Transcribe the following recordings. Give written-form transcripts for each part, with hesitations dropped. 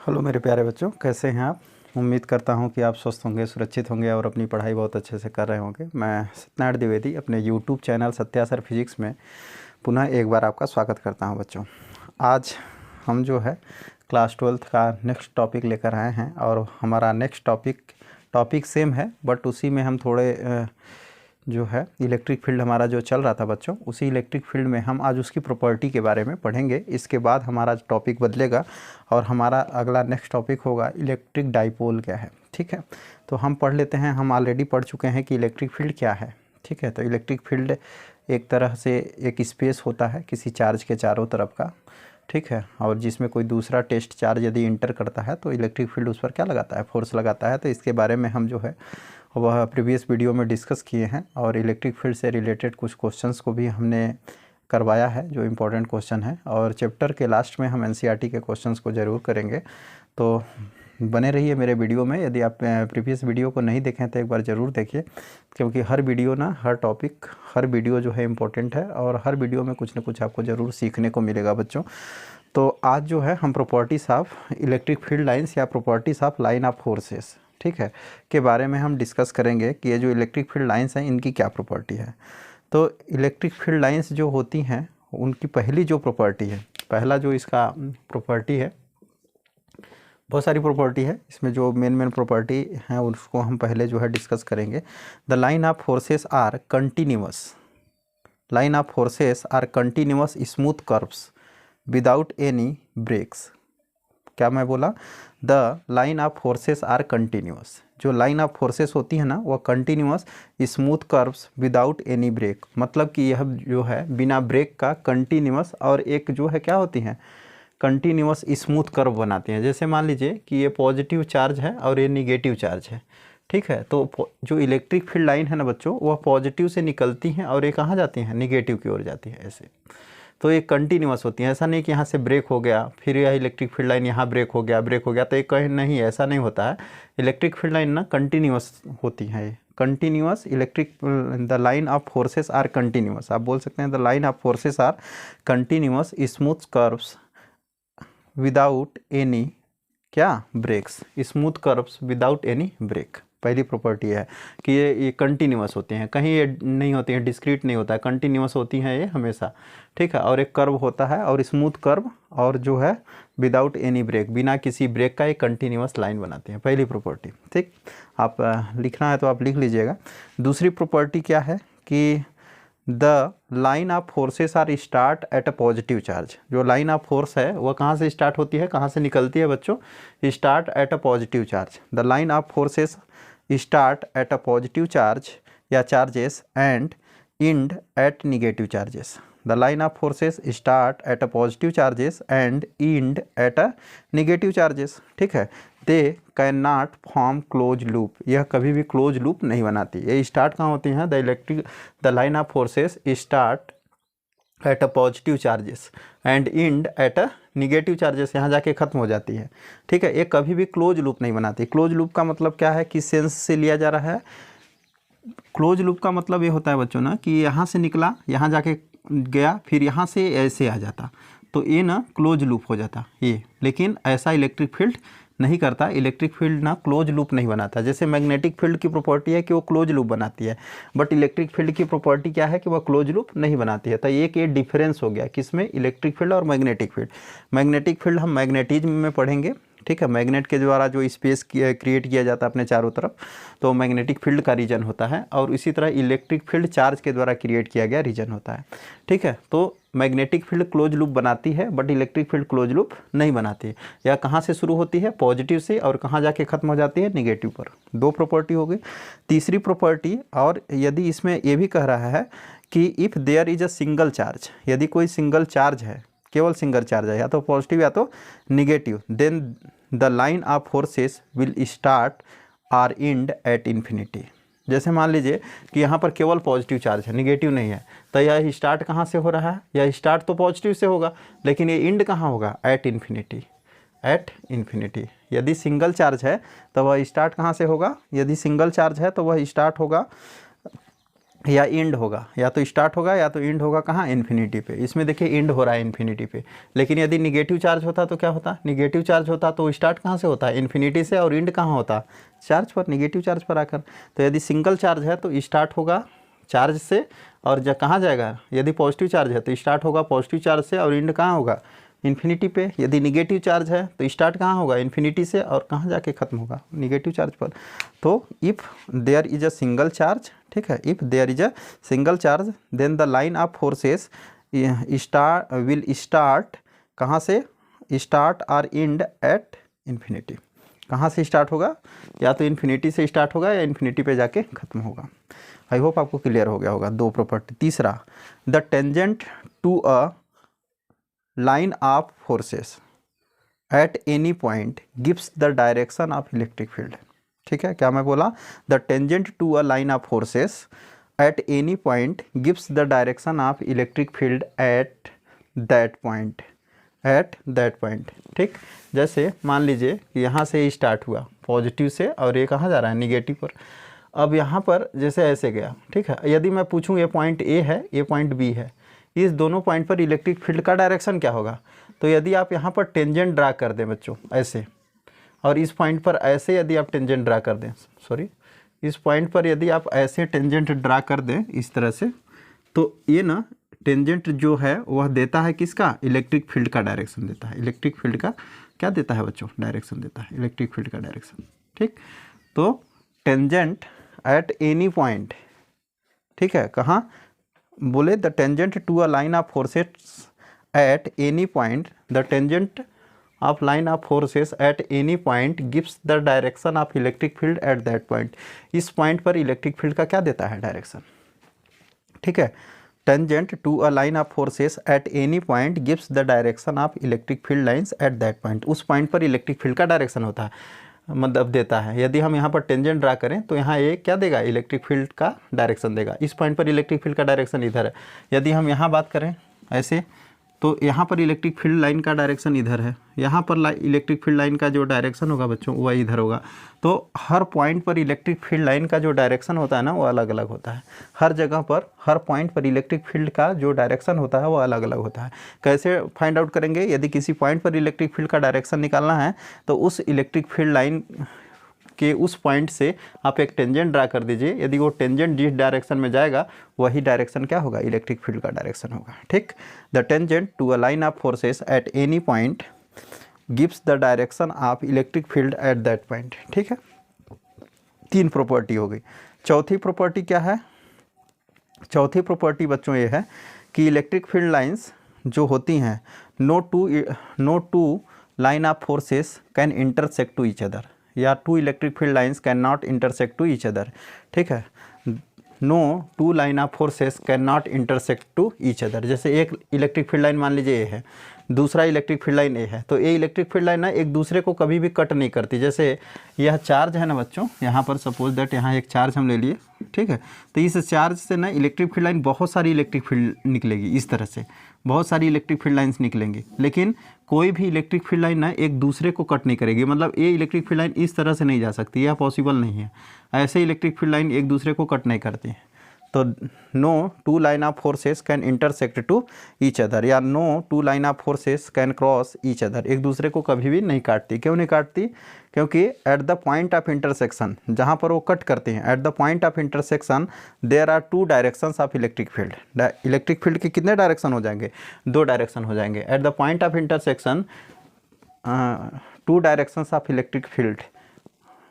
Hello मेरे प्यारे बच्चों, कैसे हैं आप। उम्मीद करता हूं कि आप स्वस्थ होंगे, सुरक्षित होंगे और अपनी पढ़ाई बहुत अच्छे से कर रहे होंगे। मैं सत्यनारायण द्विवेदी अपने YouTube channel Satya sir physics में पुनः एक बार आपका स्वागत करता हूं बच्चों। आज हम जो है क्लास 12th का नेक्स्ट टॉपिक लेकर आए हैं और हमारा नेक्स्ट टॉपिक सेम है, बट उसी में हम थोड़े जो है इलेक्ट्रिक फील्ड हमारा जो चल रहा था बच्चों, उसी इलेक्ट्रिक फील्ड में हम आज उसकी प्रॉपर्टी के बारे में पढ़ेंगे। इसके बाद हमारा टॉपिक बदलेगा और हमारा अगला नेक्स्ट टॉपिक होगा इलेक्ट्रिक डाइपोल क्या है। ठीक है, तो हम पढ़ लेते हैं। हम ऑलरेडी पढ़ चुके हैं कि इलेक्ट्रिक फील्ड क्या है। ठीक है, तो इलेक्ट्रिक फील्ड एक तरह से एक स्पेस होता है किसी चार्ज के चारों तरफ का। ठीक है, और जिसमें कोई दूसरा टेस्ट चार्ज यदि इंटर करता है तो इलेक्ट्रिक फील्ड उस पर क्या लगाता है, फोर्स लगाता है। तो इसके बारे में हम जो है वह प्रीवियस वीडियो में डिस्कस किए हैं और इलेक्ट्रिक फील्ड से रिलेटेड कुछ क्वेश्चंस को भी हमने करवाया है जो इम्पोर्टेंट क्वेश्चन है। और चैप्टर के लास्ट में हम एनसीईआरटी के क्वेश्चंस को ज़रूर करेंगे, तो बने रहिए मेरे वीडियो में। यदि आप प्रीवियस वीडियो को नहीं देखें तो एक बार ज़रूर देखिए, क्योंकि हर वीडियो ना, हर टॉपिक, हर वीडियो जो है इम्पोर्टेंट है और हर वीडियो में कुछ ना कुछ आपको ज़रूर सीखने को मिलेगा बच्चों। तो आज जो है हम properties of electric field lines या properties of line of forces, ठीक है, के बारे में हम डिस्कस करेंगे कि ये जो इलेक्ट्रिक फील्ड लाइन्स हैं इनकी क्या प्रॉपर्टी है। तो इलेक्ट्रिक फील्ड लाइन्स जो होती हैं उनकी पहली जो प्रॉपर्टी है, पहला जो इसका प्रॉपर्टी है, बहुत सारी प्रॉपर्टी है इसमें, जो मेन प्रॉपर्टी है उसको हम पहले जो है डिस्कस करेंगे। The line of forces are continuous, line of forces are continuous smooth curves without any breaks. क्या मैं बोला? The line of forces are continuous, जो लाइन ऑफ फोर्सेस होती है ना वह continuous smooth curves without any break, मतलब कि यह जो है बिना ब्रेक का कंटिन्यूअस और एक जो है क्या होती हैं, कंटिन्यूअस स्मूथ कर्व बनाती हैं। जैसे मान लीजिए कि ये पॉजिटिव चार्ज है और ये निगेटिव चार्ज है। ठीक है, तो जो इलेक्ट्रिक फील्ड लाइन है ना बच्चों, वह पॉजिटिव से निकलती हैं और ये कहाँ जाती हैं, निगेटिव की ओर जाती है ऐसे। तो ये कंटिन्यूअस होती है, ऐसा नहीं कि यहाँ से ब्रेक हो गया फिर यह इलेक्ट्रिक फील्ड लाइन यहाँ ब्रेक हो गया तो ये कहीं नहीं, ऐसा नहीं होता है। इलेक्ट्रिक फील्ड लाइन ना कंटिन्यूअस होती है, continuous electric, the line of forces are continuous. आप बोल सकते हैं the line of forces are continuous smooth curves without any क्या breaks, smooth curves without any break. पहली प्रॉपर्टी है कि ये कंटिन्यूअस होते हैं, कहीं ये नहीं होती हैं, डिस्क्रीट नहीं होता है, कंटिन्यूअस होती हैं ये हमेशा। ठीक है, और एक कर्व होता है और स्मूथ कर्व और जो है विदाउट एनी ब्रेक, बिना किसी ब्रेक का एक कंटिन्यूअस लाइन बनाती हैं, पहली प्रॉपर्टी। ठीक, आप लिखना है तो आप लिख लीजिएगा। दूसरी प्रॉपर्टी क्या है कि the line of forces are start at a positive charge. जो लाइन ऑफ फोर्स है वह कहाँ से स्टार्ट होती है, कहाँ से निकलती है बच्चों, start at a positive charge. The line of forces start at a positive charge या charges and end at negative charges. The line of forces start at a positive charges and end at a negative charges. ठीक है, they can not form close loop, यह कभी भी close loop नहीं बनाती। ये start कहाँ होती हैं, the line of forces start at a positive charges and end at a negative charges, यहाँ जाके ख़त्म हो जाती है। ठीक है, ये कभी भी क्लोज लूप नहीं बनाती। क्लोज लूप का मतलब क्या है, किस सेंस से लिया जा रहा है। क्लोज लूप का मतलब ये होता है बच्चों ना कि यहाँ से निकला, यहाँ जाके गया, फिर यहाँ से ऐसे आ जाता, तो ये ना क्लोज लूप हो जाता ये। लेकिन ऐसा इलेक्ट्रिक फील्ड नहीं करता, इलेक्ट्रिक फील्ड ना क्लोज लूप नहीं बनाता। जैसे मैग्नेटिक फील्ड की प्रॉपर्टी है कि वो क्लोज लूप बनाती है, बट इलेक्ट्रिक फील्ड की प्रॉपर्टी क्या है कि वह क्लोज लूप नहीं बनाती है। तो एक ये डिफरेंस हो गया किसमें, इलेक्ट्रिक फील्ड और मैग्नेटिक फील्ड। मैग्नेटिक फील्ड हम मैग्नेटिज्म में पढ़ेंगे। ठीक है, मैग्नेट के द्वारा जो स्पेस क्रिएट किया जाता है अपने चारों तरफ, तो मैग्नेटिक फील्ड का रीजन होता है, और इसी तरह इलेक्ट्रिक फील्ड चार्ज के द्वारा क्रिएट किया गया रीजन होता है। ठीक है, तो मैग्नेटिक फील्ड क्लोज लूप बनाती है but electric field close loop नहीं बनाती है। यह कहाँ से शुरू होती है, पॉजिटिव से, और कहाँ जाके खत्म हो जाती है, निगेटिव पर। दो प्रॉपर्टी हो गई। तीसरी प्रॉपर्टी, और यदि इसमें ये भी कह रहा है कि if there is a single charge, यदि कोई सिंगल चार्ज है, केवल सिंगल चार्ज है, या तो पॉजिटिव या तो negative, then the line of forces will start or end at infinity. जैसे मान लीजिए कि यहाँ पर केवल पॉजिटिव चार्ज है, निगेटिव नहीं है, तो यह स्टार्ट कहाँ से हो रहा है, यह स्टार्ट तो पॉजिटिव से होगा, लेकिन ये एंड कहाँ होगा, एट इन्फिनिटी, एट इन्फिनिटी। यदि सिंगल चार्ज है तो वह स्टार्ट कहाँ से होगा, यदि सिंगल चार्ज है तो वह स्टार्ट होगा या इंड होगा, या तो स्टार्ट होगा या तो इंड होगा कहाँ, इन्फिनिटी पे। इसमें देखिए इंड हो रहा है इन्फिनिटी पे। लेकिन यदि निगेटिव चार्ज होता तो क्या होता, निगेटिव चार्ज होता तो स्टार्ट कहाँ से होता है, इन्फिनिटी से, और इंड कहाँ होता, चार्ज पर, निगेटिव चार्ज पर आकर। तो यदि सिंगल चार्ज है तो स्टार्ट होगा चार्ज से और कहाँ जाएगा, यदि पॉजिटिव चार्ज है तो स्टार्ट होगा पॉजिटिव चार्ज से और इंड कहाँ होगा, इन्फिनिटी पे। यदि निगेटिव चार्ज है तो स्टार्ट कहाँ होगा, इन्फिनिटी से, और कहाँ जाके ख़त्म होगा, निगेटिव चार्ज पर। तो if there is a single charge, ठीक है, if there is a single charge then the line of forces will start कहाँ से, start or end at infinity. कहाँ से स्टार्ट होगा, या तो इन्फिनिटी से स्टार्ट होगा या इन्फिनिटी पे जाके ख़त्म होगा। आई होप आपको क्लियर हो गया होगा। दो प्रॉपर्टी। तीसरा, the tangent to a line of forces at any point gives the direction of electric field. ठीक है, क्या मैं बोला, the tangent to a line of forces at any point gives the direction of electric field at that point, at that point. ठीक, जैसे मान लीजिए कि यहाँ से स्टार्ट हुआ पॉजिटिव से और ये कहाँ जा रहा है, निगेटिव पर। अब यहाँ पर जैसे ऐसे गया, ठीक है, यदि मैं पूछूँ ये पॉइंट ए है, ये पॉइंट बी है, इस दोनों पॉइंट पर इलेक्ट्रिक फील्ड का डायरेक्शन क्या होगा। तो यदि आप यहाँ पर टेंजेंट ड्रा कर दें बच्चों ऐसे, और इस पॉइंट पर ऐसे यदि आप टेंजेंट ड्रा कर दें, सॉरी, इस पॉइंट पर यदि आप ऐसे टेंजेंट ड्रा कर दें इस तरह से, तो ये ना टेंजेंट जो है वह देता है किसका, इलेक्ट्रिक फील्ड का डायरेक्शन देता है। इलेक्ट्रिक फील्ड का क्या देता है बच्चों, डायरेक्शन देता है, इलेक्ट्रिक फील्ड का डायरेक्शन। ठीक, तो टेंजेंट एट एनी पॉइंट, ठीक है, कहाँ बोले, the tangent to a line of forces at any point, the tangent of line of forces at any point gives the direction of electric field at that point. इस point पर electric field का क्या देता है, direction. ठीक है, tangent to a line of forces at any point gives the direction of electric field lines at that point. उस point पर इलेक्ट्रिक फील्ड का डायरेक्शन होता है, मतलब देता है। यदि हम यहाँ पर टेंजेंट ड्रा करें तो यहाँ ये क्या देगा, इलेक्ट्रिक फील्ड का डायरेक्शन देगा। इस पॉइंट पर इलेक्ट्रिक फील्ड का डायरेक्शन इधर है। यदि हम यहाँ बात करें ऐसे, तो यहाँ पर इलेक्ट्रिक फील्ड लाइन का डायरेक्शन इधर है, यहाँ पर इलेक्ट्रिक फील्ड लाइन का जो डायरेक्शन होगा बच्चों वह इधर होगा। तो हर पॉइंट पर इलेक्ट्रिक फील्ड लाइन का जो डायरेक्शन होता है ना वो अलग अलग होता है। हर जगह पर, हर पॉइंट पर इलेक्ट्रिक फील्ड का जो डायरेक्शन होता है वो अलग अलग होता है। कैसे फाइंड आउट करेंगे, यदि किसी पॉइंट पर इलेक्ट्रिक फील्ड का डायरेक्शन निकालना है तो उस इलेक्ट्रिक फील्ड लाइन कि उस पॉइंट से आप एक टेंजेंट ड्रा कर दीजिए। यदि वो टेंजेंट जिस डायरेक्शन में जाएगा वही डायरेक्शन क्या होगा, इलेक्ट्रिक फील्ड का डायरेक्शन होगा। ठीक, the tangent to a line of forces at any point gives the direction of electric field at that point. ठीक है, तीन प्रॉपर्टी हो गई। चौथी प्रॉपर्टी क्या है, चौथी प्रॉपर्टी बच्चों ये है कि इलेक्ट्रिक फील्ड लाइंस जो होती हैं, no two line of forces can intersect to each other, या two electric field lines can not intersect to each other. ठीक है, no two line of forces can not intersect to each other. जैसे एक electric field line मान लीजिए ए है, दूसरा electric field line ए है, तो ये इलेक्ट्रिक फील्ड लाइन ना एक दूसरे को कभी भी कट नहीं करती। जैसे यह चार्ज है ना बच्चों, यहाँ पर सपोज दैट यहाँ एक चार्ज हम ले लिए, ठीक है, तो इस चार्ज से ना इलेक्ट्रिक फील्ड लाइन, बहुत सारी इलेक्ट्रिक फील्ड निकलेगी, इस तरह से बहुत सारी इलेक्ट्रिक फील्ड लाइंस निकलेंगी, लेकिन कोई भी इलेक्ट्रिक फील्ड लाइन ना एक दूसरे को कट नहीं करेगी। मतलब ये इलेक्ट्रिक फील्ड लाइन इस तरह से नहीं जा सकती, यह पॉसिबल नहीं है। ऐसे इलेक्ट्रिक फील्ड लाइन एक दूसरे को कट नहीं करती है। तो no two line of forces can intersect to each other, या no two line of forces can cross each other, एक दूसरे को कभी भी नहीं काटती। क्यों नहीं काटती, क्योंकि at the point of intersection, जहाँ पर वो कट करते हैं, at the point of intersection there are two directions of electric field. Electric field के कितने डायरेक्शन हो जाएंगे, दो डायरेक्शन हो जाएंगे। At the point of intersection two directions of electric field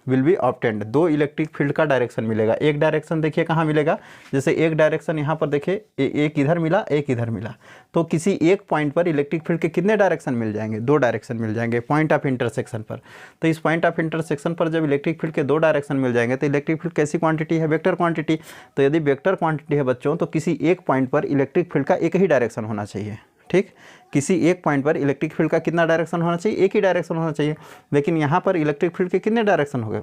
will be obtained, दो इलेक्ट्रिक फील्ड का direction मिलेगा। एक डायरेक्शन देखिए कहाँ मिलेगा, जैसे एक डायरेक्शन यहाँ पर देखिए, एक इधर मिला, एक इधर मिला, तो किसी एक पॉइंट पर इलेक्ट्रिक फील्ड के कितने डायरेक्शन मिल जाएंगे, दो डायरेक्शन मिल जाएंगे पॉइंट ऑफ इंटरसेक्शन पर। तो इस पॉइंट ऑफ इंटरसेक्शन पर जब इलेक्ट्रिक फील्ड के दो डायरेक्शन मिल जाएंगे तो इलेक्ट्रिक फील्ड कैसी क्वांटिटी है, वेक्टर क्वांटिटी। तो यदि वेक्टर क्वांटिटी है बच्चों, तो किसी एक पॉइंट पर इलेक्ट्रिक फील्ड का एक ही डायरेक्शन होना चाहिए। ठीक, किसी एक पॉइंट पर इलेक्ट्रिक फील्ड का कितना डायरेक्शन होना चाहिए, एक ही डायरेक्शन होना चाहिए। लेकिन यहाँ पर इलेक्ट्रिक फील्ड के कितने डायरेक्शन हो गए,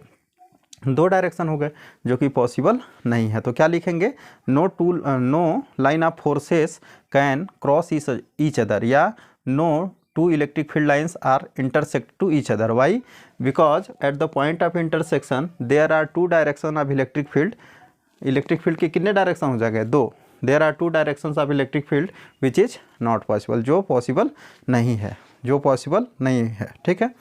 दो डायरेक्शन हो गए, जो कि पॉसिबल नहीं है। तो क्या लिखेंगे, no line of forces can cross each other, या no two electric field lines are intersect to each other. Why, because at the point of intersection there are two direction of electric field electric field के कितने direction हो जाएंगे? 2। There are 2 directions of electric field which is not possible, जो possible नहीं है, जो possible नहीं है। ठीक है,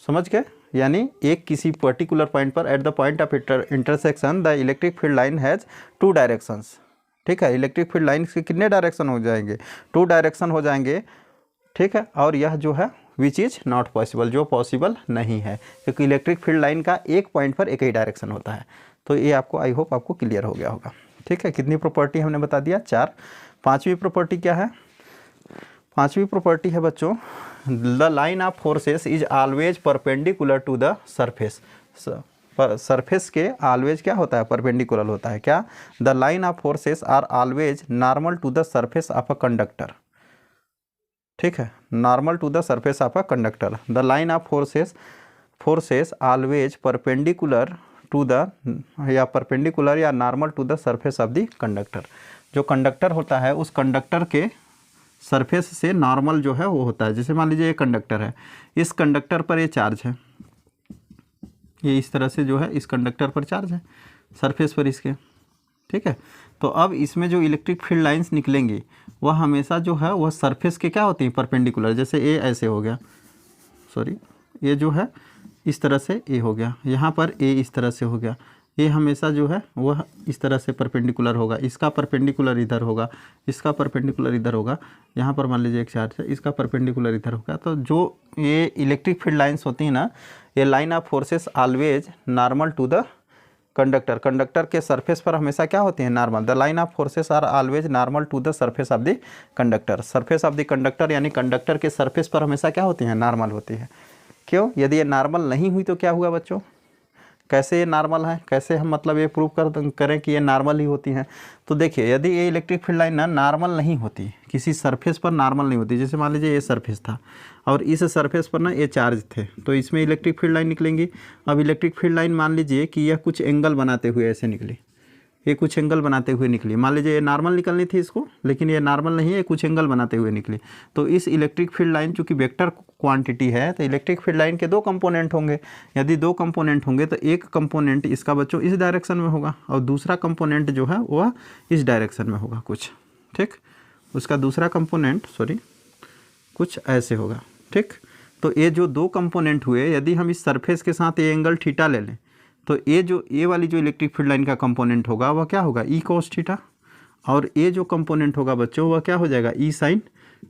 समझ गए? यानी एक किसी पर्टिकुलर पॉइंट पर eight the point of intersection the electric field line has 2 directions. ठीक है, इलेक्ट्रिक फील्ड लाइन के कितने डायरेक्शन हो जाएंगे? 2 डायरेक्शन हो जाएंगे। ठीक है, और यह जो है विच इज़ नॉट पॉसिबल, जो पॉसिबल नहीं है, क्योंकि इलेक्ट्रिक फील्ड लाइन का एक पॉइंट पर एक ही डायरेक्शन होता है। तो ये आपको, आई होप आपको क्लियर हो गया होगा। ठीक है, कितनी प्रॉपर्टी हमने बता दिया? 4। 5वीं प्रॉपर्टी क्या है? 5वीं प्रॉपर्टी है बच्चों, the line of forces is always perpendicular to the surface. Surface के ऑलवेज क्या होता है? परपेंडिकुलर होता है। क्या? The line of forces are always normal to the surface of a conductor. ठीक है, normal to the surface of a conductor. The line of forces always perpendicular to the, या परपेंडिकुलर या normal to the surface of the conductor. जो conductor होता है उस conductor के surface से नॉर्मल जो है वो होता है। जैसे मान लीजिए ये कंडक्टर है, इस कंडक्टर पर ये चार्ज है, ये इस तरह से जो है इस कंडक्टर पर चार्ज है सरफेस पर इसके। ठीक है, तो अब इसमें जो इलेक्ट्रिक फील्ड लाइंस निकलेंगी वह हमेशा जो है वह सरफेस के क्या होती हैं? परपेंडिकुलर। जैसे ए ऐसे हो गया, सॉरी, ये जो है इस तरह से ए हो गया, यहाँ पर ए इस तरह से हो गया, ये हमेशा जो है वह इस तरह से परपेंडिकुलर होगा। इसका परपेंडिकुलर इधर होगा, इसका परपेंडिकुलर इधर होगा। यहाँ पर मान लीजिए एक चार्ज है, इसका परपेंडिकुलर इधर होगा। तो जो ये इलेक्ट्रिक फील्ड लाइंस होती हैं ना, ये line of forces always normal to the conductor. Conductor के सरफेस पर हमेशा क्या होती है? Normal. The line of forces are always normal to the surface of the conductor. Surface of the conductor यानी कंडक्टर के सरफेस पर हमेशा क्या होती है? नॉर्मल होती है। क्यों? यदि ये नॉर्मल नहीं हुई तो क्या हुआ बच्चों? कैसे ये नॉर्मल है? कैसे हम मतलब ये प्रूव करें कि ये नॉर्मल ही होती हैं? तो देखिए, यदि ये इलेक्ट्रिक फील्ड लाइन ना नॉर्मल नहीं होती, किसी सरफेस पर नॉर्मल नहीं होती, जैसे मान लीजिए ये सरफेस था और इस सरफेस पर ना ये चार्ज थे, तो इसमें इलेक्ट्रिक फील्ड लाइन निकलेंगी। अब इलेक्ट्रिक फील्ड लाइन मान लीजिए कि यह कुछ एंगल बनाते हुए ऐसे निकली, ये कुछ एंगल बनाते हुए निकली। मान लीजिए ये नॉर्मल निकलनी थी इसको, लेकिन ये नॉर्मल नहीं है, ये कुछ एंगल बनाते हुए निकली। तो इस इलेक्ट्रिक फील्ड लाइन चूँकि वेक्टर क्वांटिटी है, तो इलेक्ट्रिक फील्ड लाइन के 2 कंपोनेंट होंगे। यदि 2 कंपोनेंट होंगे तो एक कंपोनेंट इसका बच्चों इस डायरेक्शन में होगा और दूसरा कंपोनेंट जो है वह इस डायरेक्शन में होगा कुछ। ठीक, उसका दूसरा कंपोनेंट सॉरी कुछ ऐसे होगा। ठीक, तो ये जो 2 कंपोनेंट हुए, यदि हम इस सरफेस के साथ ये एंगल थीटा ले लें तो ये वाली जो इलेक्ट्रिक फील्ड लाइन का कंपोनेंट होगा वह क्या होगा? E cos theta. और ये जो कंपोनेंट होगा बच्चों वह क्या हो जाएगा? ई साइन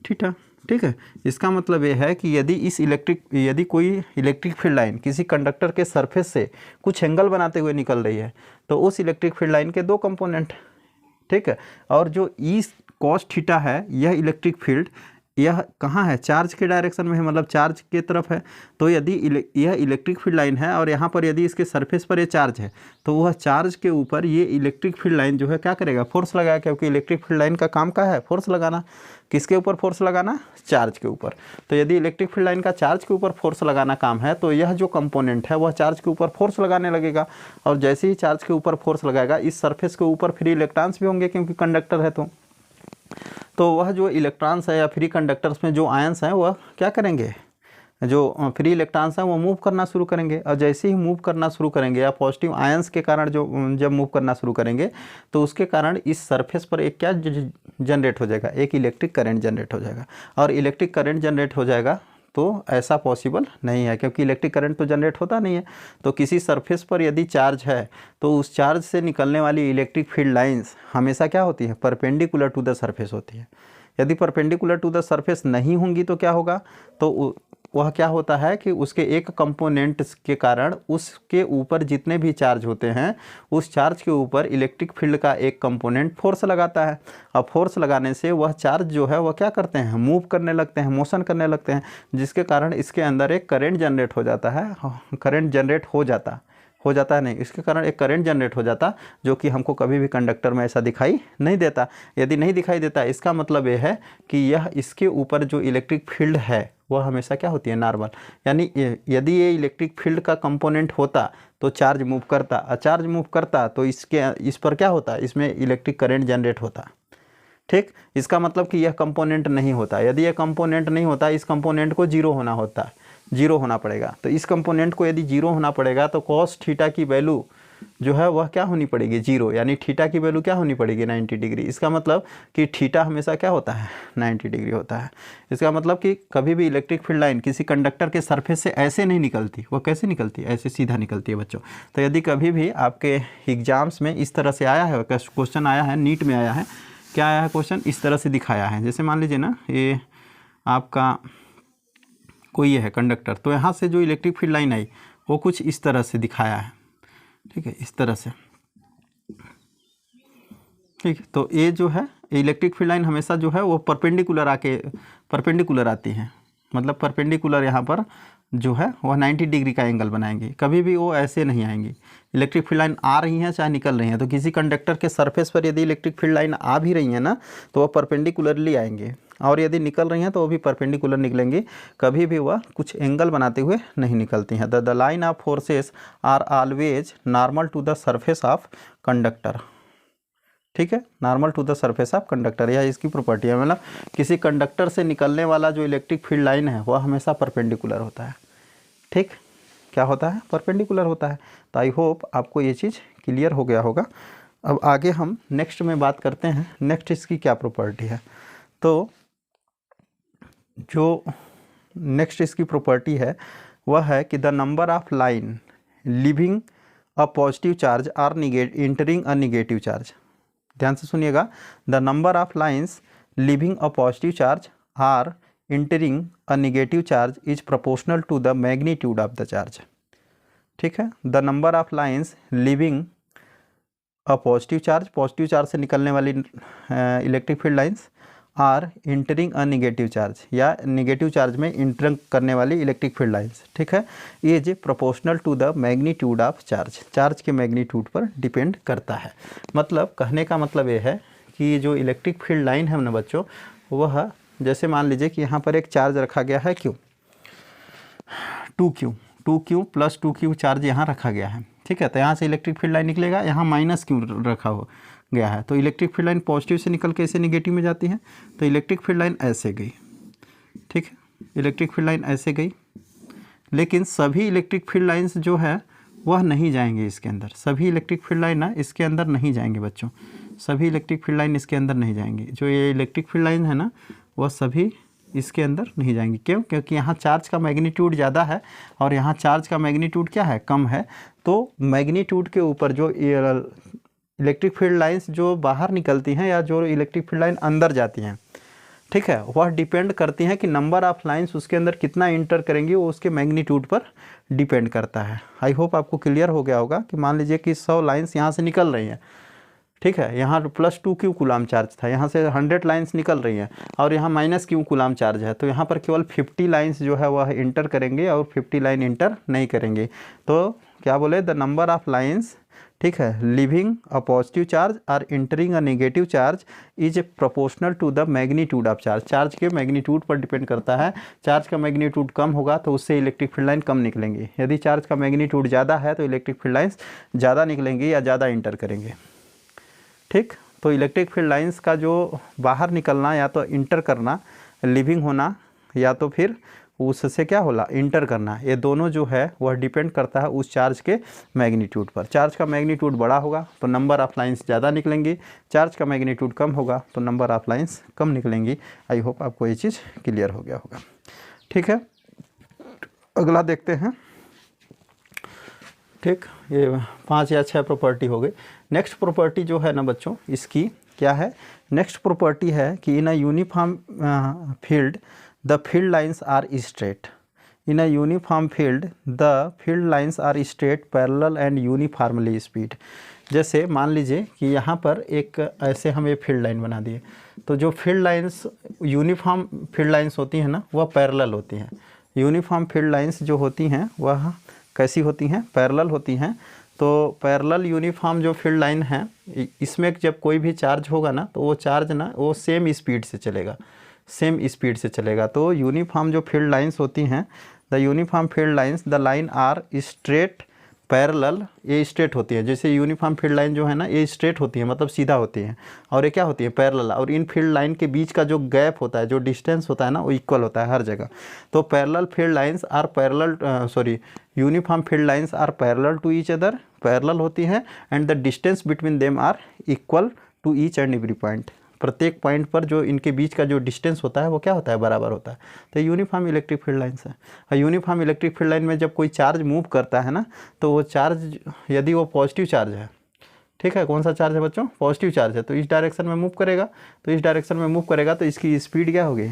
थीटा। ठीक है, इसका मतलब ये है कि यदि कोई इलेक्ट्रिक फील्ड लाइन किसी कंडक्टर के सरफेस से कुछ एंगल बनाते हुए निकल रही है तो उस इलेक्ट्रिक फील्ड लाइन के 2 कंपोनेंट। ठीक है, और जो ई कॉस थीटा है यह इलेक्ट्रिक फील्ड यह कहाँ है? चार्ज के डायरेक्शन में है, मतलब चार्ज के तरफ है। तो यदि यह इलेक्ट्रिक फील्ड लाइन है और यहाँ पर यदि इसके सरफेस पर ये चार्ज है तो वह चार्ज के ऊपर ये इलेक्ट्रिक फील्ड लाइन जो है क्या करेगा? फोर्स लगाएगा, क्योंकि इलेक्ट्रिक फील्ड लाइन का काम क्या है? फोर्स लगाना। किसके ऊपर फोर्स लगाना? चार्ज के ऊपर। तो यदि इलेक्ट्रिक फील्ड लाइन का चार्ज के ऊपर फोर्स लगाना काम है तो यह जो कंपोनेंट है वह चार्ज के ऊपर फोर्स लगाने लगेगा, और जैसे ही चार्ज के ऊपर फोर्स लगाएगा इस सरफेस के ऊपर फ्री इलेक्ट्रॉन्स भी होंगे, क्योंकि कंडक्टर है तो वह जो इलेक्ट्रॉन्स है या फ्री कंडक्टर्स में जो आयंस हैं वह क्या करेंगे? जो फ्री इलेक्ट्रॉन्स हैं वो मूव करना शुरू करेंगे, और जैसे ही मूव करना शुरू करेंगे या पॉजिटिव आयंस के कारण जब मूव करना शुरू करेंगे तो उसके कारण इस सरफेस पर एक क्या जनरेट हो जाएगा? एक इलेक्ट्रिक करंट जनरेट हो जाएगा। और इलेक्ट्रिक करंट जनरेट हो जाएगा तो ऐसा पॉसिबल नहीं है, क्योंकि इलेक्ट्रिक करंट तो जनरेट होता नहीं है। तो किसी सरफेस पर यदि चार्ज है तो उस चार्ज से निकलने वाली इलेक्ट्रिक फील्ड लाइंस हमेशा क्या होती है? परपेंडिकुलर टू द सरफेस होती है। यदि परपेंडिकुलर टू द सरफेस नहीं होंगी तो क्या होगा? तो वह क्या होता है कि उसके एक कंपोनेंट के कारण उसके ऊपर जितने भी चार्ज होते हैं उस चार्ज के ऊपर इलेक्ट्रिक फील्ड का एक कंपोनेंट फोर्स लगाता है, और फोर्स लगाने से वह चार्ज जो है वह क्या करते हैं? मूव करने लगते हैं, मोशन करने लगते हैं, जिसके कारण इसके अंदर एक करंट जनरेट हो जाता है। करंट जनरेट हो जाता है नहीं, इसके कारण एक करंट जनरेट हो जाता, जो कि हमको कभी भी कंडक्टर में ऐसा दिखाई नहीं देता। यदि नहीं दिखाई देता इसका मतलब यह है कि यह इसके ऊपर जो इलेक्ट्रिक फील्ड है वह हमेशा क्या होती है? नॉर्मल। यानी यदि ये इलेक्ट्रिक फील्ड का कंपोनेंट होता तो चार्ज मूव करता, और चार्ज मूव करता तो इस पर क्या होता? इसमें इलेक्ट्रिक करंट जनरेट होता। ठीक, इसका मतलब कि यह कंपोनेंट नहीं होता। यदि यह कंपोनेंट नहीं होता, इस कंपोनेंट को जीरो होना होता। जीरो होना पड़ेगा। तो इस कंपोनेंट को यदि जीरो होना पड़ेगा तो कॉस थीटा की वैल्यू जो है वह क्या होनी पड़ेगी, जीरो, यानी थीटा की वैल्यू क्या होनी पड़ेगी, 90 डिग्री। इसका मतलब कि थीटा हमेशा क्या होता है, 90 डिग्री होता है। इसका मतलब कि कभी भी इलेक्ट्रिक फील्ड लाइन किसी कंडक्टर के सरफेस से ऐसे नहीं निकलती, वो कैसे निकलती है, ऐसे सीधा निकलती है बच्चों। तो यदि कभी भी आपके एग्जाम्स में इस तरह से आया है, क्वेश्चन आया है, नीट में आया है, क्या आया है क्वेश्चन, इस तरह से दिखाया है। जैसे मान लीजिए ना, ये आपका कोई ये है कंडक्टर, तो यहाँ से जो इलेक्ट्रिक फील्ड लाइन आई वो कुछ इस तरह से दिखाया है, ठीक है, इस तरह से, ठीक है। तो ये जो है इलेक्ट्रिक फील्ड लाइन हमेशा जो है वो परपेंडिकुलर आती है, मतलब परपेंडिकुलर यहाँ पर जो है वह 90 डिग्री का एंगल बनाएंगी, कभी भी वो ऐसे नहीं आएंगी। इलेक्ट्रिक फील्ड लाइन आ रही हैं चाहे निकल रही हैं, तो किसी कंडक्टर के सरफेस पर यदि इलेक्ट्रिक फील्ड लाइन आ भी रही है ना तो वह परपेंडिकुलरली आएंगे, और यदि निकल रही हैं तो वो भी परपेंडिकुलर निकलेंगी, कभी भी वह कुछ एंगल बनाते हुए नहीं निकलती हैं। The line of forces are always normal to the surface of conductor, ठीक है, normal to the surface of conductor, यह इसकी प्रॉपर्टी है। मतलब किसी कंडक्टर से निकलने वाला जो इलेक्ट्रिक फील्ड लाइन है वह हमेशा परपेंडिकुलर होता है, ठीक, क्या होता है, परपेंडिकुलर होता है। तो आई होप आपको ये चीज़ क्लियर हो गया होगा। अब आगे हम नेक्स्ट में बात करते हैं, नेक्स्ट इसकी क्या प्रॉपर्टी है। तो जो नेक्स्ट इसकी प्रॉपर्टी है वह है कि the number of line leaving a positive charge or entering a negative charge, ध्यान से सुनिएगा, the number of lines leaving a positive charge or entering a negative charge is proportional to the magnitude of the charge, ठीक है। The number of lines leaving a positive charge से निकलने वाली electric field lines or entering a negative charge, या negative charge में enter करने वाली electric field lines, ठीक है, ये जो proportional to the magnitude of charge, charge के मैग्नीट्यूड पर डिपेंड करता है। मतलब कहने का मतलब ये है कि जो इलेक्ट्रिक फील्ड लाइन है ना बच्चों, वह जैसे मान लीजिए कि यहाँ पर एक चार्ज रखा गया है Q, 2Q plus 2Q charge यहाँ रखा गया है, ठीक है। तो यहाँ से इलेक्ट्रिक फील्ड लाइन निकलेगा, यहाँ माइनस क्यू रखा हो गया है, तो इलेक्ट्रिक फील्ड लाइन पॉजिटिव से निकल के ऐसे निगेटिव में जाती है। तो इलेक्ट्रिक फील्ड लाइन ऐसे गई, ठीक है, इलेक्ट्रिक फील्ड लाइन ऐसे गई, लेकिन सभी इलेक्ट्रिक फील्ड लाइन्स जो है वह नहीं जाएंगे इसके अंदर, सभी इलेक्ट्रिक फील्ड लाइन ना इसके अंदर नहीं जाएंगे बच्चों, सभी इलेक्ट्रिक फील्ड लाइन इसके अंदर नहीं जाएंगी। जो ये इलेक्ट्रिक फील्ड लाइन है ना वह सभी इसके अंदर नहीं जाएंगी। क्यों? क्योंकि यहाँ चार्ज का मैग्नीट्यूड ज़्यादा है और यहाँ चार्ज का मैग्नीट्यूड क्या है, कम है। तो मैग्नीट्यूड के ऊपर जो इलेक्ट्रिक फील्ड लाइंस जो बाहर निकलती हैं या जो इलेक्ट्रिक फील्ड लाइन अंदर जाती हैं, ठीक है, वह डिपेंड करती हैं कि नंबर ऑफ़ लाइंस उसके अंदर कितना इंटर करेंगी, वो उसके मैग्नीट्यूड पर डिपेंड करता है। आई होप आपको क्लियर हो गया होगा कि मान लीजिए कि 100 लाइंस यहाँ से निकल रही हैं, ठीक है, यहाँ प्लस 2Q कूलाम चार्ज था, यहाँ से 100 लाइंस निकल रही हैं और यहाँ माइनस Q कूलाम चार्ज है, तो यहाँ पर केवल 50 लाइंस जो है वह इंटर करेंगे और 50 लाइन इंटर नहीं करेंगे। तो क्या बोले, द नंबर ऑफ़ लाइंस, ठीक है, लिविंग अ पॉजिटिव चार्ज और entering a negative charge is proportional to the magnitude of charge, charge के मैग्नीट्यूड पर डिपेंड करता है। चार्ज का मैग्नीट्यूड कम होगा तो उससे इलेक्ट्रिक फील्ड लाइन कम निकलेंगी, यदि चार्ज का मैग्नीट्यूड ज़्यादा है तो इलेक्ट्रिक फील्ड लाइन्स ज़्यादा निकलेंगी या ज़्यादा इंटर करेंगे, ठीक। तो इलेक्ट्रिक फील्ड लाइंस का जो बाहर निकलना या तो इंटर करना, लिविंग होना, या तो फिर उससे क्या होला, इंटर करना, ये दोनों जो है वह डिपेंड करता है उस चार्ज के मैग्नीट्यूड पर। चार्ज का मैग्नीट्यूड बड़ा होगा तो नंबर ऑफ़ लाइंस ज़्यादा निकलेंगी, चार्ज का मैग्नीट्यूड कम होगा तो नंबर ऑफ़ लाइंस कम निकलेंगी। आई होप आपको ये चीज़ क्लियर हो गया होगा, ठीक है। अगला देखते हैं, ठीक, ये 5 या 6 प्रॉपर्टी हो गई। नेक्स्ट प्रॉपर्टी जो है ना बच्चों, इसकी क्या है, नेक्स्ट प्रॉपर्टी है कि in a uniform field the field lines are straight, in a uniform field the field lines are straight parallel and uniformly speed. जैसे मान लीजिए कि यहाँ पर एक ऐसे हम ये फील्ड लाइन बना दिए, तो जो field lines uniform field lines होती हैं ना वह पैरेलल होती हैं। यूनिफॉर्म फील्ड लाइंस जो होती हैं वह कैसी होती हैं, पैरेलल होती हैं। तो पैरेलल यूनिफॉर्म जो फील्ड लाइन है, इसमें जब कोई भी चार्ज होगा ना तो वो चार्ज ना वो सेम स्पीड से चलेगा, सेम स्पीड से चलेगा। तो यूनिफॉर्म जो फील्ड लाइंस होती हैं, the uniform field lines the line are straight parallel, ये स्ट्रेट होती है। जैसे यूनिफॉर्म फील्ड लाइन जो है ना ये स्ट्रेट होती है, मतलब सीधा होती है, और ये क्या होती है, पैरेलल। और इन फील्ड लाइन के बीच का जो गैप होता है, जो डिस्टेंस होता है ना, वो इक्वल होता है हर जगह। तो parallel field lines are parallel, sorry, uniform field lines are parallel to each other, parallel होती है, and the distance between them are equal to each and every point. प्रत्येक पॉइंट पर जो इनके बीच का जो डिस्टेंस होता है वो क्या होता है, बराबर होता है। तो यूनिफॉर्म इलेक्ट्रिक फील्ड लाइन्स है। और यूनिफॉर्म इलेक्ट्रिक फील्ड लाइन में जब कोई चार्ज मूव करता है ना, तो वो चार्ज यदि वो पॉजिटिव चार्ज है, ठीक है, कौन सा चार्ज है बच्चों, पॉजिटिव चार्ज है, तो इस डायरेक्शन में मूव करेगा। तो इस डायरेक्शन में मूव करेगा तो इसकी स्पीड क्या होगी,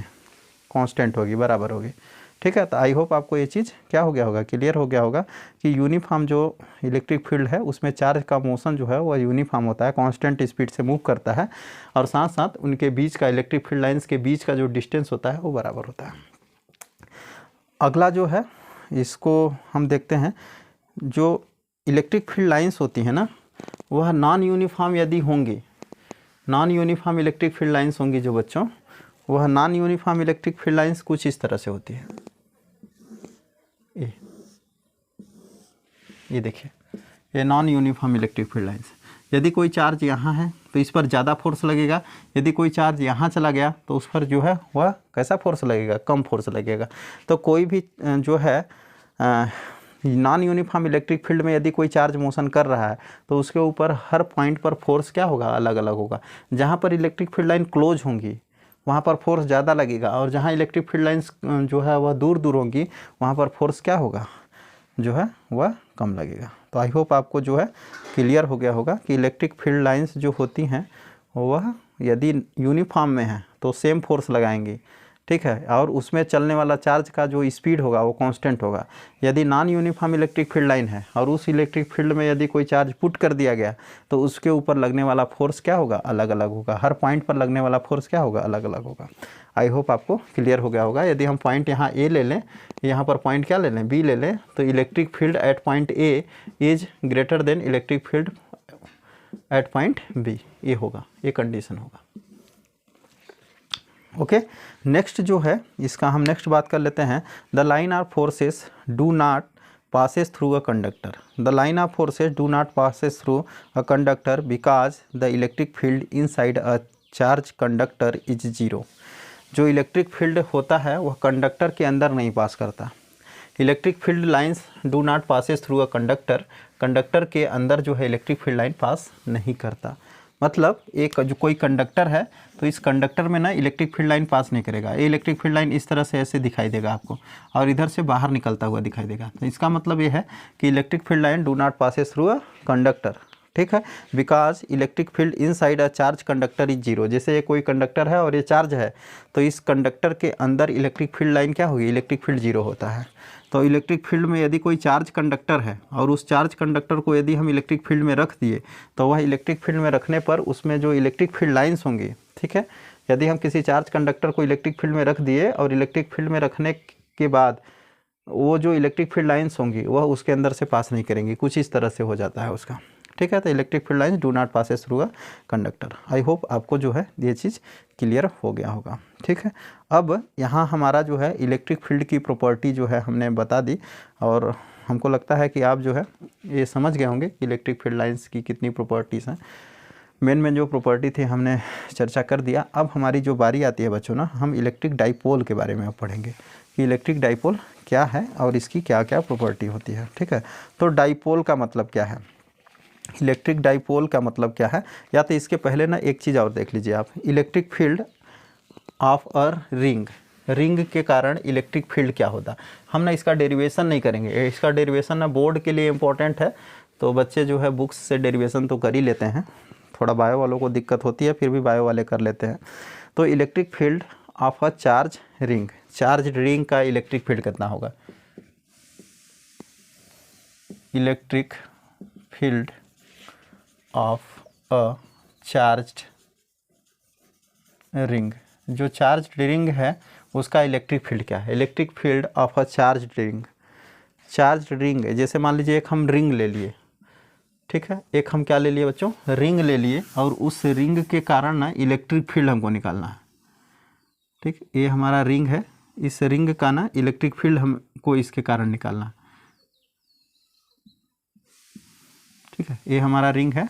कांस्टेंट होगी, बराबर होगी। ठीक है, तो आई होप आपको ये चीज़ क्या हो गया होगा, क्लियर हो गया होगा कि यूनिफॉर्म जो इलेक्ट्रिक फील्ड है उसमें चार्ज का मोशन जो है वो यूनिफॉर्म होता है, कांस्टेंट स्पीड से मूव करता है, और साथ साथ उनके बीच का, इलेक्ट्रिक फील्ड लाइंस के बीच का जो डिस्टेंस होता है वो बराबर होता है। अगला जो है इसको हम देखते हैं, जो इलेक्ट्रिक फील्ड लाइंस होती है ना वह नॉन यूनिफॉर्म यदि होंगी, non uniform electric field lines होंगी जो बच्चों, वह non uniform electric field lines कुछ इस तरह से होती है। ये देखिए, ये non uniform electric field lines. यदि कोई चार्ज यहाँ है तो इस पर ज़्यादा फोर्स लगेगा, यदि कोई चार्ज यहाँ चला गया तो उस पर जो है वह कैसा फोर्स लगेगा, कम फोर्स लगेगा। तो कोई भी जो है नॉन यूनिफॉर्म इलेक्ट्रिक फील्ड में यदि कोई चार्ज मोशन कर रहा है तो उसके ऊपर हर पॉइंट पर फोर्स क्या होगा, अलग अलग होगा। जहाँ पर इलेक्ट्रिक फील्ड लाइन क्लोज होंगी वहाँ पर फोर्स ज़्यादा लगेगा, और जहाँ इलेक्ट्रिक फील्ड लाइन्स जो है वह दूर दूर होंगी वहाँ पर फोर्स क्या होगा, जो है वह कम लगेगा। तो आई होप आपको जो है क्लियर हो गया होगा कि इलेक्ट्रिक फील्ड लाइंस जो होती हैं वह यदि यूनिफॉर्म में है तो सेम फोर्स लगाएंगी, ठीक है, और उसमें चलने वाला चार्ज का जो स्पीड होगा वो कांस्टेंट होगा। यदि non uniform electric field line है और उस इलेक्ट्रिक फील्ड में यदि कोई चार्ज पुट कर दिया गया तो उसके ऊपर लगने वाला फोर्स क्या होगा, अलग अलग होगा। हर पॉइंट पर लगने वाला फोर्स क्या होगा, अलग अलग होगा। आई होप आपको क्लियर हो गया होगा। यदि हम पॉइंट यहाँ ए ले लें, यहाँ पर पॉइंट क्या ले लें, बी ले लें, तो electric field at point A is greater than electric field at point B, ये होगा, ये कंडीशन होगा। ओके, नेक्स्ट जो है इसका हम नेक्स्ट बात कर लेते हैं। The line of forces do not passes through a conductor. The line of forces do not passes through a conductor because the electric field inside a charged conductor is zero. जो electric field होता है वह conductor के अंदर नहीं पास करता। Electric field lines do not passes through a conductor, conductor के अंदर जो है इलेक्ट्रिक फील्ड लाइन पास नहीं करता। मतलब एक जो कोई कंडक्टर है तो इस कंडक्टर में ना इलेक्ट्रिक फील्ड लाइन पास नहीं करेगा। ये इलेक्ट्रिक फील्ड लाइन इस तरह से ऐसे दिखाई देगा आपको, और इधर से बाहर निकलता हुआ दिखाई देगा। तो इसका मतलब ये है कि electric field line do not passes through a conductor, ठीक है, because electric field inside a charge conductor is zero. जैसे ये कोई कंडक्टर है और ये चार्ज है तो इस कंडक्टर के अंदर इलेक्ट्रिक फील्ड लाइन क्या होगी, इलेक्ट्रिक फील्ड जीरो होता है। तो इलेक्ट्रिक फील्ड में यदि कोई चार्ज कंडक्टर है और उस चार्ज कंडक्टर को यदि हम इलेक्ट्रिक फील्ड में रख दिए तो वह इलेक्ट्रिक फील्ड में रखने पर उसमें जो इलेक्ट्रिक फील्ड लाइंस होंगी, ठीक है, यदि हम किसी चार्ज कंडक्टर को इलेक्ट्रिक फील्ड में रख दिए और इलेक्ट्रिक फील्ड में रखने के बाद वो जो इलेक्ट्रिक फील्ड लाइंस होंगी वह उसके अंदर से पास नहीं करेंगी, कुछ इस तरह से हो जाता है उसका, ठीक है। तो electric field lines do not passes through a conductor. I hope आपको जो है ये चीज़ क्लियर हो गया होगा, ठीक है। अब यहाँ हमारा जो है इलेक्ट्रिक फील्ड की प्रॉपर्टी जो है हमने बता दी, और हमको लगता है कि आप जो है ये समझ गए होंगे कि इलेक्ट्रिक फील्ड लाइंस की कितनी प्रॉपर्टीज़ हैं। मेन जो प्रॉपर्टी थी हमने चर्चा कर दिया। अब हमारी जो बारी आती है बच्चों ना, हम इलेक्ट्रिक डाइपोल के बारे में पढ़ेंगे कि इलेक्ट्रिक डाइपोल क्या है और इसकी क्या क्या प्रॉपर्टी होती है, ठीक है। तो डाइपोल का मतलब क्या है, इलेक्ट्रिक डाइपोल का मतलब क्या है, या तो इसके पहले ना एक चीज़ और देख लीजिए आप। Electric field of a ring, ring के कारण इलेक्ट्रिक फील्ड क्या होता, हम ना इसका डेरिवेशन नहीं करेंगे, इसका डेरिवेशन ना बोर्ड के लिए इम्पोर्टेंट है। तो बच्चे जो है बुक्स से डेरिवेशन तो कर ही लेते हैं, थोड़ा बायो वालों को दिक्कत होती है, फिर भी बायो वाले कर लेते हैं। तो electric field of a charge ring, charge ring का इलेक्ट्रिक फील्ड कितना होगा, electric field of a charged ring, जो चार्ज रिंग है उसका इलेक्ट्रिक फील्ड क्या है, electric field of a charge ring. Charge ring जैसे मान लीजिए एक हम रिंग ले लिए, ठीक है, एक हम क्या ले लिए बच्चों, रिंग ले लिए, और उस रिंग के कारण ना इलेक्ट्रिक फील्ड हमको निकालना है, ठीक। ये हमारा रिंग है, इस रिंग का ना इलेक्ट्रिक फील्ड हमको इसके कारण निकालना है। ठीक है, ये हमारा रिंग है।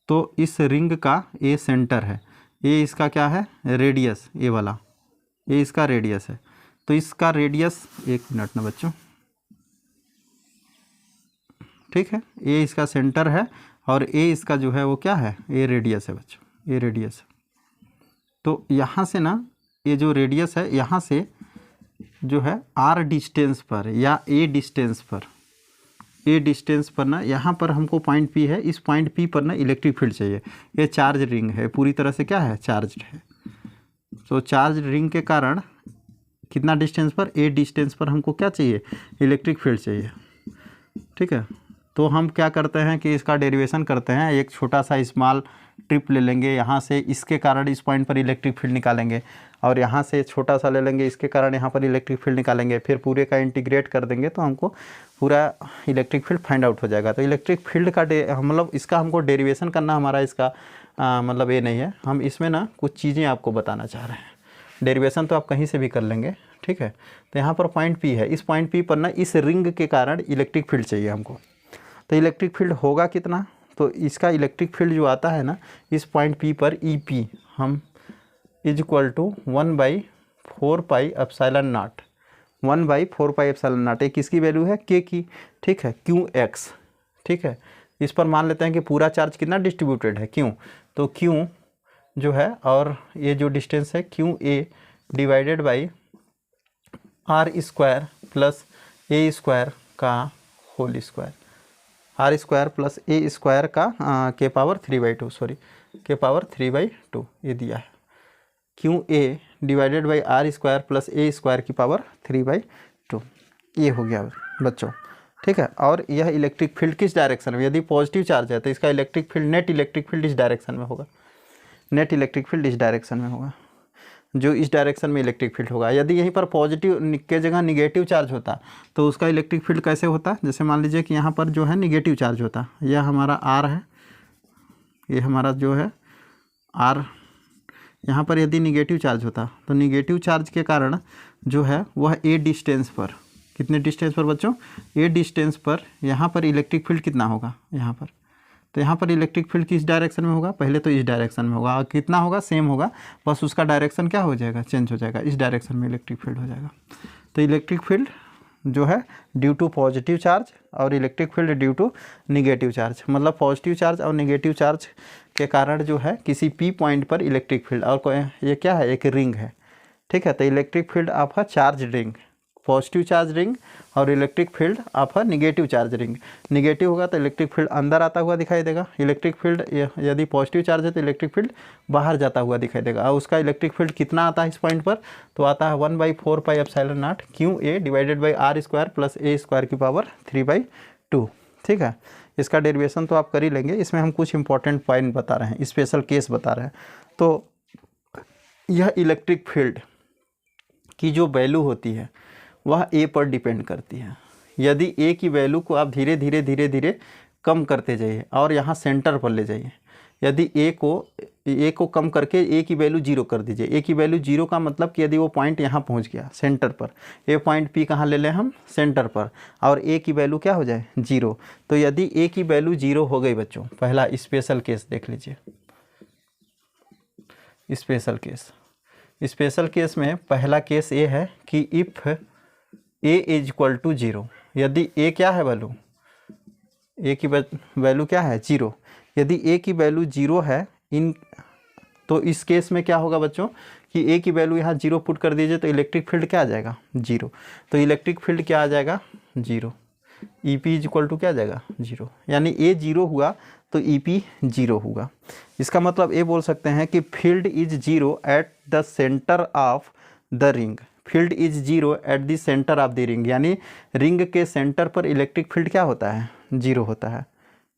तो इस रिंग का ये सेंटर है, ये इसका क्या है, रेडियस, ये वाला ये इसका रेडियस है। तो इसका रेडियस, एक मिनट ना बच्चों, ठीक है, ये इसका सेंटर है और ये इसका जो है वो क्या है, ये रेडियस है बच्चों, ये रेडियस है। तो यहाँ से ना ये जो रेडियस है, यहाँ से जो है आर डिस्टेंस पर या ए डिस्टेंस पर ना, यहाँ पर हमको पॉइंट पी है, इस पॉइंट पी पर ना इलेक्ट्रिक फील्ड चाहिए। ये चार्ज रिंग है, पूरी तरह से क्या है, चार्ज्ड है। तो चार्ज रिंग के कारण कितना डिस्टेंस पर, ए डिस्टेंस पर हमको क्या चाहिए, इलेक्ट्रिक फील्ड चाहिए। ठीक है, तो हम क्या करते हैं कि इसका डेरिवेशन करते हैं, एक छोटा सा स्मॉल ट्रिप ले लेंगे यहाँ से, इसके कारण इस पॉइंट पर इलेक्ट्रिक फील्ड निकालेंगे, और यहाँ से छोटा सा ले लेंगे, इसके कारण यहाँ पर इलेक्ट्रिक फील्ड निकालेंगे, फिर पूरे का इंटीग्रेट कर देंगे तो हमको पूरा इलेक्ट्रिक फील्ड फाइंड आउट हो जाएगा। तो इलेक्ट्रिक फील्ड का मतलब इसका हमको डेरिवेशन करना, हमारा इसका मतलब ये नहीं है, हम इसमें ना कुछ चीज़ें आपको बताना चाह रहे हैं। डेरिवेशन तो आप कहीं से भी कर लेंगे, ठीक है। तो यहाँ पर पॉइंट पी है, इस पॉइंट पी पर ना इस रिंग के कारण इलेक्ट्रिक फील्ड चाहिए हमको। तो इलेक्ट्रिक फील्ड होगा कितना, तो इसका इलेक्ट्रिक फील्ड जो आता है ना इस पॉइंट पी पर, ई पी हम इज इक्वल टू 1/4πε0, 1/4πε0। ये किसकी वैल्यू है, के की, ठीक है, क्यू एक्स, ठीक है। इस पर मान लेते हैं कि पूरा चार्ज कितना डिस्ट्रीब्यूटेड है, क्यू, तो क्यू जो है, और ये जो डिस्टेंस है Q A divided by R square plus A square का whole square, R square plus A square का के पावर 3/2, सॉरी के पावर 3/2 ये दिया है। Q A divided by R square plus A square की पावर 3/2, ये हो गया बच्चों, ठीक है। और यह इलेक्ट्रिक फील्ड किस डायरेक्शन में, यदि पॉजिटिव चार्ज है तो इसका electric field, net electric field इस डायरेक्शन में होगा, नेट इलेक्ट्रिक फील्ड इस डायरेक्शन में होगा, जो इस डायरेक्शन में इलेक्ट्रिक फील्ड होगा। यदि यहीं पर पॉजिटिव के जगह निगेटिव चार्ज होता तो उसका इलेक्ट्रिक फील्ड कैसे होता, जैसे मान लीजिए कि यहाँ पर जो है निगेटिव चार्ज होता, यह हमारा आर है, ये हमारा जो है आर, यहाँ पर यदि निगेटिव चार्ज होता तो निगेटिव चार्ज के कारण जो है वह ए डिस्टेंस पर, कितने डिस्टेंस पर बच्चों, ए डिस्टेंस पर यहाँ पर इलेक्ट्रिक फील्ड कितना होगा, यहाँ पर, तो यहाँ पर इलेक्ट्रिक फील्ड किस डायरेक्शन में होगा, पहले तो इस डायरेक्शन में होगा, और कितना होगा, सेम होगा, बस उसका डायरेक्शन क्या हो जाएगा, चेंज हो जाएगा, इस डायरेक्शन में इलेक्ट्रिक फील्ड हो जाएगा। तो इलेक्ट्रिक फील्ड जो है ड्यू टू पॉजिटिव चार्ज और electric field due to negative charge, मतलब पॉजिटिव चार्ज और निगेटिव चार्ज के कारण जो है किसी पी पॉइंट पर इलेक्ट्रिक फील्ड, और ये क्या है, एक रिंग है, ठीक है। तो electric field of a charge ring, positive charge ring, और electric field of a negative charge ring. Negative होगा तो इलेक्ट्रिक फील्ड अंदर आता हुआ दिखाई देगा, इलेक्ट्रिक फील्ड यदि पॉजिटिव चार्ज है तो इलेक्ट्रिक फील्ड बाहर जाता हुआ दिखाई देगा। और उसका इलेक्ट्रिक फील्ड कितना आता है इस पॉइंट पर, तो आता है 1/4πε0 Q A divided by R square plus A square की पावर 3/2, ठीक है। इसका डेरिवेशन तो आप कर ही लेंगे, इसमें हम कुछ इंपॉर्टेंट पॉइंट बता रहे हैं, स्पेशल केस बता रहे हैं। तो यह इलेक्ट्रिक फील्ड की जो वैल्यू होती है वह ए पर डिपेंड करती है। यदि ए की वैल्यू को आप धीरे धीरे धीरे धीरे कम करते जाइए और यहाँ सेंटर पर ले जाइए, यदि ए को कम करके ए की वैल्यू 0 कर दीजिए, ए की वैल्यू 0 का मतलब कि यदि वो पॉइंट यहाँ पहुँच गया सेंटर पर, ए पॉइंट पी कहाँ ले लें हम, सेंटर पर, और ए की वैल्यू क्या हो जाए, 0। तो यदि ए की वैल्यू 0 हो गई बच्चों, पहला स्पेशल केस देख लीजिए, स्पेशल केस में पहला केस ये है कि if A is equal to 0, यदि ए क्या है वैल्यू, ए की वैल्यू क्या है, 0, यदि ए की वैल्यू 0 है तो इस केस में क्या होगा बच्चों कि ए की वैल्यू यहाँ 0 पुट कर दीजिए तो इलेक्ट्रिक फील्ड क्या आ जाएगा, 0। तो इलेक्ट्रिक फील्ड क्या आ जाएगा, 0। E P is equal to क्या आ जाएगा, 0, यानी ए 0 हुआ तो ई पी 0 होगा। इसका मतलब ये बोल सकते हैं कि field is 0 at the centre of the ring, field is 0 at the centre of the ring, यानी रिंग के सेंटर पर इलेक्ट्रिक फील्ड क्या होता है, 0 होता है,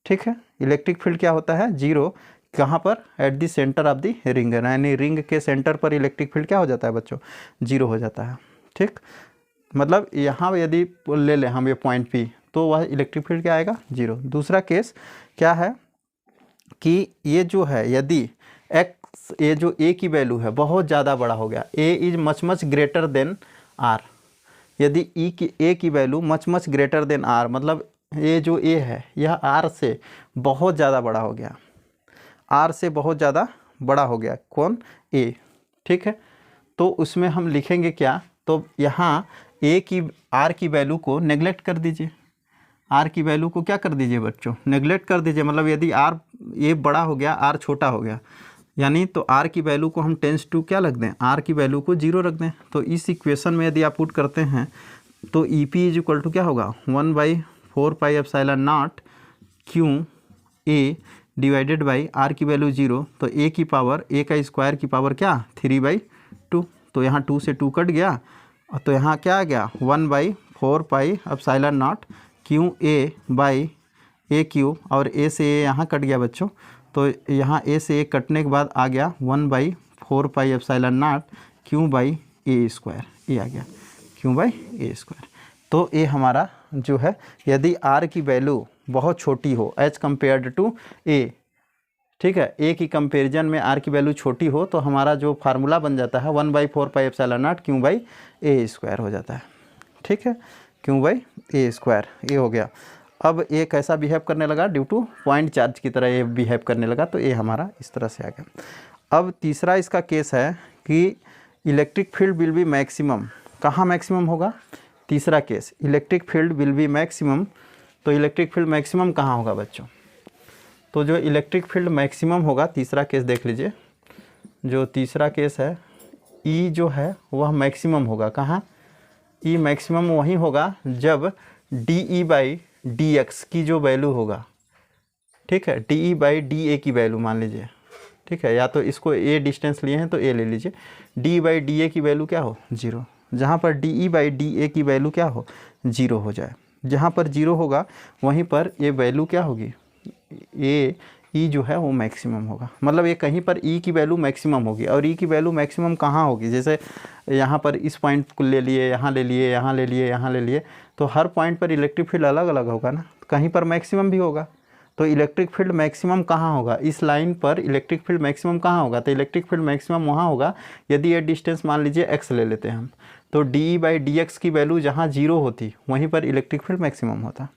ठीक है। इलेक्ट्रिक फील्ड क्या होता है, 0, कहाँ पर, at the centre of the ring, यानी रिंग के सेंटर पर इलेक्ट्रिक फील्ड क्या हो जाता है बच्चों, 0 हो जाता है, ठीक। मतलब यहाँ यदि ले लें हम ये पॉइंट पी तो वह इलेक्ट्रिक फील्ड क्या आएगा, 0। दूसरा केस क्या है कि ये जो है यदि एक्स, ये जो ए की वैल्यू है बहुत ज़्यादा बड़ा हो गया, A is much greater than R, यदि ए की value much greater than R, मतलब ये जो ए है यह आर से बहुत ज़्यादा बड़ा हो गया, आर से बहुत ज़्यादा बड़ा हो गया, कौन, ए, ठीक है। तो उसमें हम लिखेंगे क्या, तो यहाँ ए की आर की वैल्यू को नेगलेक्ट कर दीजिए, आर की वैल्यू को क्या कर दीजिए बच्चों, नेगलेक्ट कर दीजिए। मतलब यदि आर ए बड़ा हो गया, आर छोटा हो गया, यानी तो आर की वैल्यू को हम टेंस टू क्या रख दें, आर की वैल्यू को 0 रख दें। तो इस इक्वेशन में यदि आप पुट करते हैं तो E P is equal to क्या होगा, 1/4πε0 Q A divided by R की वैल्यू 0, तो ए की पावर, ए का स्क्वायर की पावर क्या, 3/2। तो यहाँ 2 से 2 कट गया, तो यहाँ क्या आ गया, 1/4πε0 Q A by A Q, और ए से ए यहाँ कट गया बच्चों, तो यहाँ ए से ए कटने के बाद आ गया 1/4πε0 क्यू बाई ए स्क्वायर, ये आ गया क्यू बाई ए स्क्वायर। तो ये हमारा जो है, यदि आर की वैल्यू बहुत छोटी हो एज कम्पेयर्ड टू ए, ठीक है, ए की कंपैरिजन में आर की वैल्यू छोटी हो, तो हमारा जो फार्मूला बन जाता है 1/4πε0 क्यू बाई ए स्क्वायर हो जाता है, ठीक है, क्यू बाई ए स्क्वायर, ये हो गया। अब ये कैसा बिहेव करने लगा, ड्यू टू पॉइंट चार्ज की तरह ये बिहेव करने लगा, तो ये हमारा इस तरह से आ गया। अब तीसरा इसका केस है कि electric field will B maximum, कहाँ मैक्सिमम होगा, तीसरा case, electric field will B maximum. तो इलेक्ट्रिक फील्ड मैक्सिमम कहाँ होगा बच्चों, तो जो इलेक्ट्रिक फील्ड मैक्सिमम होगा, तीसरा केस देख लीजिए, जो तीसरा केस है, ई जो है वह मैक्सिमम होगा कहाँ, ई मैक्सिमम वहीं होगा जब D E by D x की जो वैल्यू होगा, ठीक है, D E by D A की वैल्यू मान लीजिए, ठीक है, या तो इसको ए डिस्टेंस लिए हैं तो ए ले लीजिए, डी बाई डी ए की वैल्यू क्या हो, 0, जहाँ पर D E by D A की वैल्यू क्या हो, 0 हो जाए। जहाँ पर 0 होगा वहीं पर ये वैल्यू क्या होगी, ए ई जो है वो मैक्सिमम होगा, मतलब ये कहीं पर ई की वैल्यू मैक्सिमम होगी। और ई की वैल्यू मैक्सिमम कहाँ होगी, जैसे यहाँ पर इस पॉइंट को ले लिए, यहाँ ले लिए, यहाँ ले लिए, यहाँ ले लिए, तो हर पॉइंट पर इलेक्ट्रिक फील्ड अलग अलग होगा ना, कहीं पर मैक्सिमम भी होगा। तो इलेक्ट्रिक फील्ड मैक्सिमम कहाँ होगा, इस लाइन पर इलेक्ट्रिक फील्ड मैक्सिमम कहाँ होगा, तो इलेक्ट्रिक फील्ड मैक्सिमम वहाँ होगा यदि ये डिस्टेंस मान लीजिए एक्स ले लेते हैं हम, तो डी बाई डी एक्स की वैल्यू जहाँ 0 होती वहीं पर इलेक्ट्रिक फील्ड मैक्सिमम होता,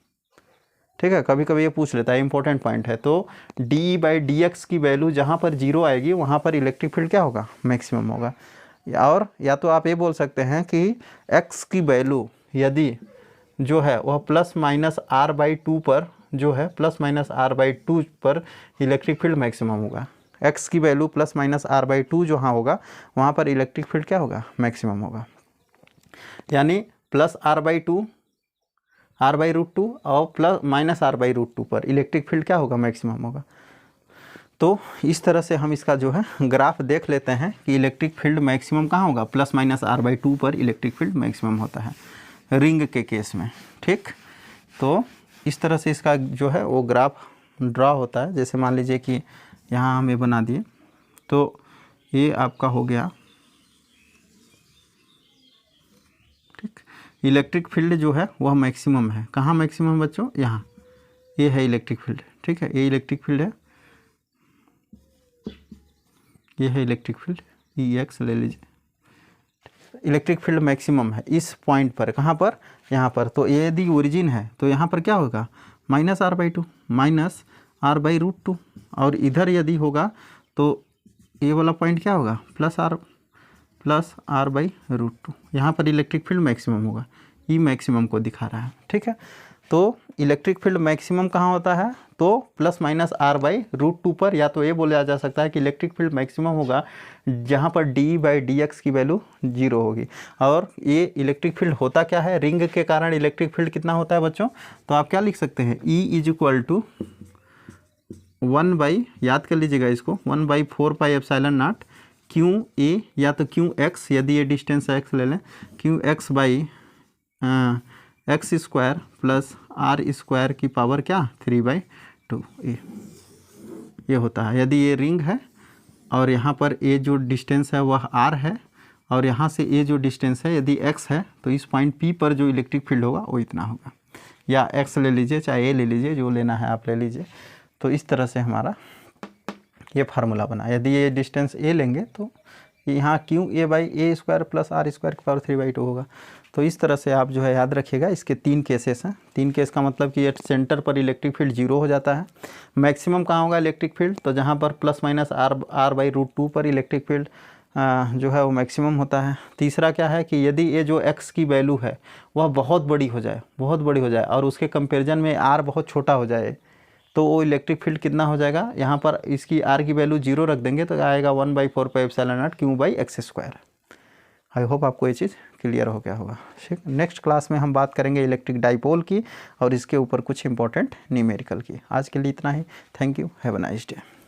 ठीक है, कभी कभी ये पूछ लेता है, इंपॉर्टेंट पॉइंट है। तो डी बाई डी एक्स की वैल्यू जहाँ पर 0 आएगी वहाँ पर इलेक्ट्रिक फील्ड क्या होगा, मैक्सिमम होगा। और या तो आप ये बोल सकते हैं कि एक्स की वैल्यू यदि जो है वह ±r/2 पर जो है ±r/2 पर इलेक्ट्रिक फील्ड मैक्सिमम होगा, एक्स की वैल्यू ±r/2 जहाँ होगा वहाँ पर इलेक्ट्रिक फील्ड क्या होगा, मैक्सिमम होगा। यानी +r/2 r/√2 और -r/√2 पर इलेक्ट्रिक फील्ड क्या होगा, मैक्सिमम होगा। तो इस तरह से हम इसका जो है ग्राफ देख लेते हैं कि इलेक्ट्रिक फील्ड मैक्सिमम कहाँ होगा, ±r/2 पर इलेक्ट्रिक फील्ड मैक्सिमम होता है रिंग के केस में, ठीक। तो इस तरह से इसका जो है वो ग्राफ ड्रा होता है। जैसे मान लीजिए कि यहाँ हम ये बना दिए, तो ये आपका हो गया, ठीक, इलेक्ट्रिक फील्ड जो है वह मैक्सिमम है, कहाँ मैक्सिमम बच्चों, यहाँ, ये है इलेक्ट्रिक फील्ड, ठीक है, ये इलेक्ट्रिक फील्ड है, ये है इलेक्ट्रिक फील्ड, ई एक्स ले लीजिए, इलेक्ट्रिक फील्ड मैक्सिमम है इस पॉइंट पर, कहाँ पर, यहाँ पर। तो ये यदि ओरिजिन है तो यहाँ पर क्या होगा, -r/2 -r/√2, और इधर यदि होगा तो ये वाला पॉइंट क्या होगा, +r/√2, यहाँ पर इलेक्ट्रिक फील्ड मैक्सिमम होगा, ई मैक्सिमम को दिखा रहा है, ठीक है। तो इलेक्ट्रिक फील्ड मैक्सिमम कहाँ होता है, तो +-r/√2 पर, या तो ये बोला जा सकता है कि इलेक्ट्रिक फील्ड मैक्सिमम होगा जहाँ पर डी बाई डी एक्स की वैल्यू 0 होगी। और ये इलेक्ट्रिक फील्ड होता क्या है, रिंग के कारण इलेक्ट्रिक फील्ड कितना होता है बच्चों, तो आप क्या लिख सकते हैं, E = 1/, याद कर लीजिएगा इसको, 1/4πε0 क्यू ए, या तो क्यू एक्स, यदि ये डिस्टेंस एक्स ले लें, Q X by X square plus are square की पावर क्या, 3/2, ये होता है यदि ये रिंग है, और यहाँ पर ए जो डिस्टेंस है वह आर है, और यहाँ से ए जो डिस्टेंस है यदि एक्स है, तो इस पॉइंट पी पर जो इलेक्ट्रिक फील्ड होगा वो इतना होगा, या एक्स ले लीजिए चाहे ए ले लीजिए, जो लेना है आप ले लीजिए। तो इस तरह से हमारा ये फार्मूला बना। यदि ये डिस्टेंस ए लेंगे तो यहाँ q A by a square plus are square की पावर 3/2 होगा। तो इस तरह से आप जो है याद रखिएगा, इसके 3 केसेस हैं। 3 केस का मतलब कि एट सेंटर पर इलेक्ट्रिक फील्ड 0 हो जाता है। मैक्सिमम कहाँ होगा इलेक्ट्रिक फील्ड, तो जहाँ पर प्लस माइनस r/√2 पर इलेक्ट्रिक फील्ड जो है वो मैक्सिमम होता है। तीसरा क्या है कि यदि ये जो x की वैल्यू है वह बहुत बड़ी हो जाए और उसके कंपेरिजन में r बहुत छोटा हो जाए, तो वो इलेक्ट्रिक फील्ड कितना हो जाएगा, यहाँ पर इसकी r की वैल्यू 0 रख देंगे तो आएगा 1/4πε0 q/x²। आई होप आपको ये चीज़ क्लियर हो गया होगा। ठीक, नेक्स्ट क्लास में हम बात करेंगे इलेक्ट्रिक डाइपोल की और इसके ऊपर कुछ इंपॉर्टेंट न्यूमेरिकल की। आज के लिए इतना ही। Thank you, have a nice day.